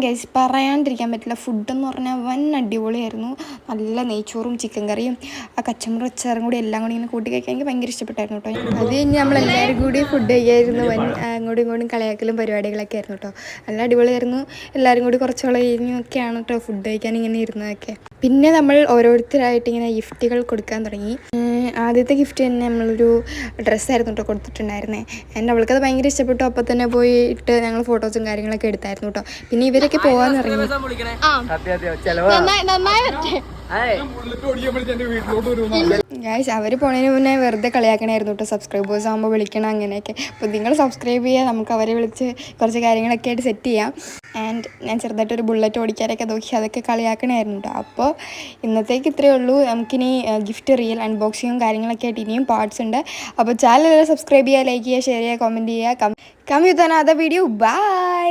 Guys പറയാണ്ടിരിക്കാൻ പറ്റില്ല. ഫുഡെന്ന് പറഞ്ഞാൽ വൻ അടിപൊളിയായിരുന്നു. നല്ല നെയ്ച്ചോറും ചിക്കൻ കറിയും ആ കച്ചമ്പറും അച്ചാറും കൂടി എല്ലാം കൂടി ഇങ്ങനെ കൂട്ടി കഴിക്കാൻ എനിക്ക് ഭയങ്കര ഇഷ്ടപ്പെട്ടായിരുന്നു കേട്ടോ. അത് കഴിഞ്ഞ് നമ്മളെല്ലാവരും കൂടി ഫുഡ് കഴിക്കായിരുന്നു. അങ്ങോട്ടും ഇങ്ങോട്ടും കളിയാക്കലും പരിപാടികളൊക്കെ ആയിരുന്നു കേട്ടോ. നല്ല അടിപൊളിയായിരുന്നു. എല്ലാവരും കൂടി കുറച്ചോളം കഴിഞ്ഞൊക്കെയാണ് കേട്ടോ ഫുഡ് കഴിക്കാൻ ഇങ്ങനെ ഇരുന്നതൊക്കെ. പിന്നെ നമ്മൾ ഓരോരുത്തരായിട്ട് ഇങ്ങനെ ഗിഫ്റ്റുകൾ കൊടുക്കാൻ തുടങ്ങി. ആദ്യത്തെ ഗിഫ്റ്റ് തന്നെ നമ്മളൊരു ഡ്രസ്സായിരുന്നു കേട്ടോ കൊടുത്തിട്ടുണ്ടായിരുന്നേ. ആൻഡ് അവൾക്കത് ഭയങ്കര ഇഷ്ടപ്പെട്ടു. അപ്പോൾ തന്നെ പോയിട്ട് ഞങ്ങൾ ഫോട്ടോസും കാര്യങ്ങളൊക്കെ എടുത്തായിരുന്നു കേട്ടോ. പിന്നെ ഇവരൊക്കെ പോകാൻ തുടങ്ങി. ഗൈസ് അവർ പോണതിന് മുന്നേ വെറുതെ കളിയാക്കണമായിരുന്നു കേട്ടോ. സബ്സ്ക്രൈബേഴ്സ് ആകുമ്പോൾ വിളിക്കണം അങ്ങനെയൊക്കെ. അപ്പോൾ നിങ്ങൾ സബ്സ്ക്രൈബ് ചെയ്യുക, നമുക്ക് അവരെ വിളിച്ച് കുറച്ച് കാര്യങ്ങളൊക്കെ ആയിട്ട് സെറ്റ് ചെയ്യാം. ആൻഡ് ഞാൻ ചെറുതായിട്ടൊരു ബുള്ളറ്റ് ഓടിക്കാനൊക്കെ നോക്കി, അതൊക്കെ കളിയാക്കണമായിരുന്നു കേട്ടോ. അപ്പോൾ ഇന്നത്തേക്ക് ഇത്രയേ ഉള്ളൂ. നമുക്കിനി ഗിഫ്റ്റ് റിയൽ അൺബോക്സിങ്ങും കാര്യങ്ങളൊക്കെ ആയിട്ട് ഇനിയും പാർട്സ് ഉണ്ട്. അപ്പോൾ ചാനൽ സബ്സ്ക്രൈബ് ചെയ്യുക, ലൈക്ക് ചെയ്യുക, ഷെയർ ചെയ്യുക, കമൻറ്റ് ചെയ്യുക. Come with another video. By.